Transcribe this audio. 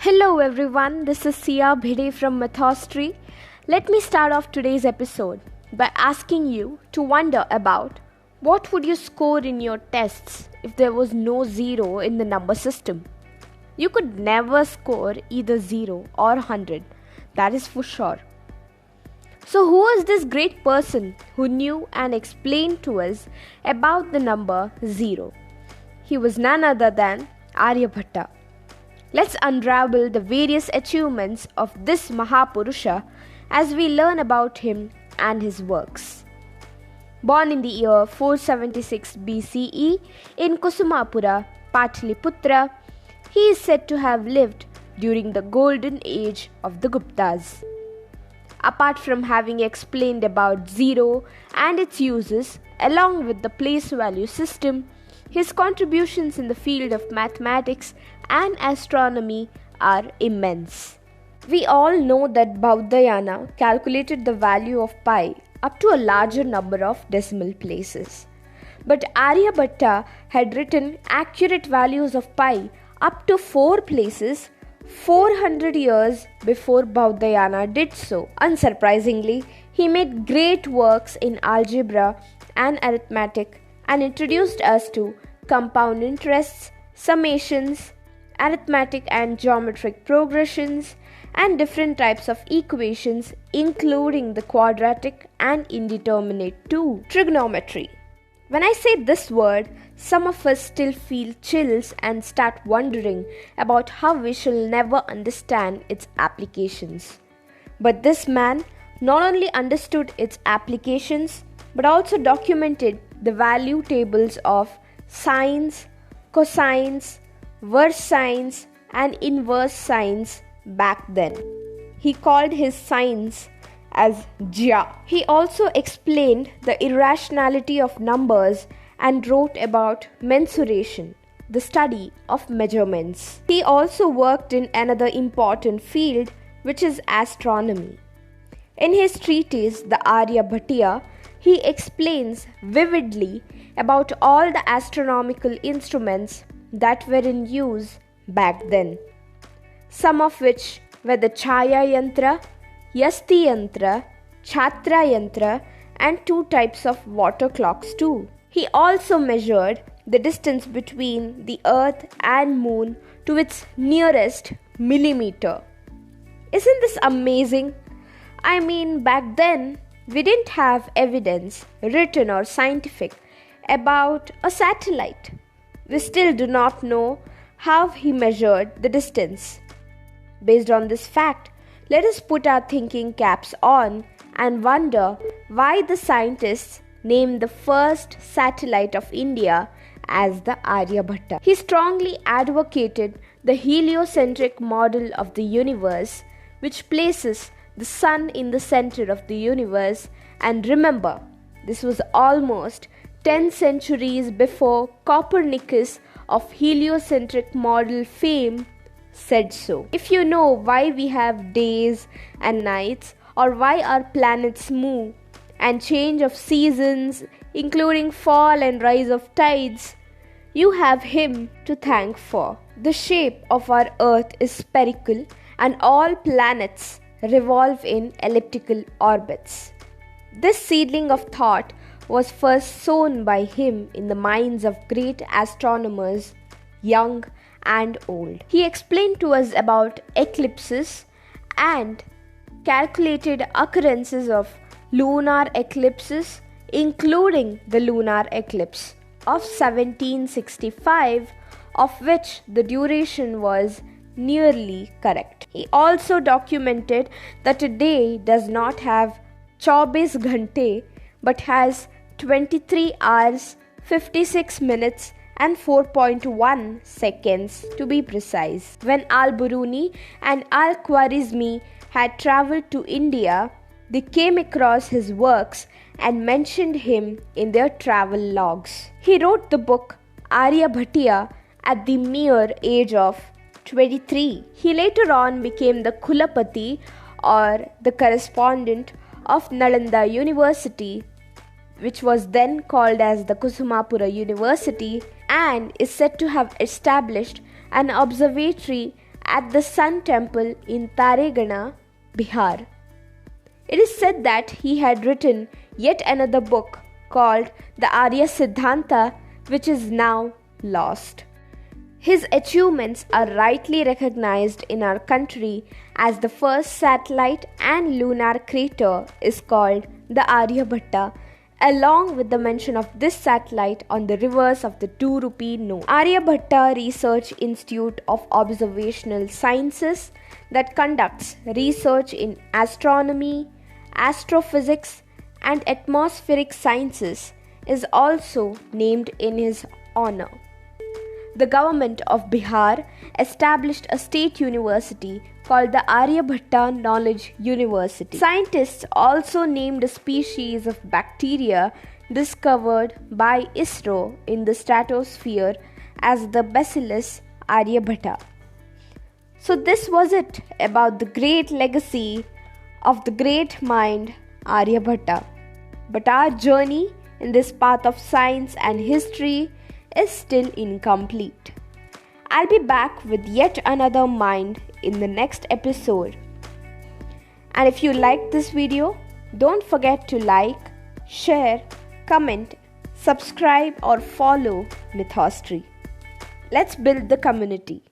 Hello everyone, this is SiBhi from Mythostry. Let me start off today's episode by asking you to wonder about what would you score in your tests if there was no zero in the number system. You could never score either 0 or 100, that is for sure. So who is this great person who knew and explained to us about the number 0? He was none other than Aryabhatta. Let's unravel the various achievements of this Mahapurusha as we learn about him and his works. Born in the year 476 BCE in Kusumapura, Pataliputra, he is said to have lived during the golden age of the Guptas. Apart from having explained about zero and its uses along with the place value system, his contributions in the field of mathematics and astronomy are immense. We all know that Baudhayana calculated the value of pi up to a larger number of decimal places. But Aryabhatta had written accurate values of pi up to 4 places 400 years before Baudhayana did so. Unsurprisingly, he made great works in algebra and arithmetic and introduced us to compound interests, summations, arithmetic and geometric progressions, and different types of equations, including the quadratic and indeterminate too. Trigonometry. When I say this word, some of us still feel chills and start wondering about how we shall never understand its applications. But this man not only understood its applications, but also documented the value tables of sines, cosines, verse sines, and inverse sines back then. He called his sines as jya. He also explained the irrationality of numbers and wrote about mensuration, the study of measurements. He also worked in another important field, which is astronomy. In his treatise, the Aryabhatiya, he explains vividly about all the astronomical instruments that were in use back then, some of which were the Chaya Yantra, Yasti Yantra, Chhatra Yantra, and 2 types of water clocks too. He also measured the distance between the earth and moon to its nearest millimeter. Isn't this amazing? I mean, back then, we didn't have evidence, written or scientific, about a satellite. We still do not know how he measured the distance. Based on this fact, let us put our thinking caps on and wonder why the scientists named the first satellite of India as the Aryabhatta. He strongly advocated the heliocentric model of the universe, which places the sun in the center of the universe. And remember, this was almost 10 centuries before Copernicus of heliocentric model fame said so. If you know why we have days and nights, or why our planets move and change of seasons, including fall and rise of tides, you have him to thank for. The shape of our earth is spherical and all planets revolve in elliptical orbits. This seedling of thought was first sown by him in the minds of great astronomers, young and old. He explained to us about eclipses and calculated occurrences of lunar eclipses, including the lunar eclipse of 1765, of which the duration was nearly correct. He also documented that a day does not have 24 ghante but has 23 hours, 56 minutes and 4.1 seconds to be precise. When Al-Biruni and Al-Khwarizmi had travelled to India, they came across his works and mentioned him in their travel logs. He wrote the book Aryabhatiya at the mere age of 23. He later on became the Kulapati, or the correspondent of Nalanda University, which was then called as the Kusumapura University, and is said to have established an observatory at the Sun Temple in Taregana, Bihar. It is said that he had written yet another book called the Arya Siddhanta, which is now lost. His achievements are rightly recognized in our country as the first satellite and lunar crater is called the Aryabhatta, along with the mention of this satellite on the reverse of the 2 rupee note. Aryabhatta Research Institute of Observational Sciences that conducts research in astronomy, astrophysics, and atmospheric sciences is also named in his honor. The government of Bihar established a state university called the Aryabhatta Knowledge University. Scientists also named a species of bacteria discovered by ISRO in the stratosphere as the Bacillus aryabhatta. So this was it about the great legacy of the great mind Aryabhatta. But our journey in this path of science and history is still incomplete. I'll be back with yet another mind in the next episode. And if you liked this video, don't forget to like, share, comment, subscribe or follow Mythostory. Let's build the community.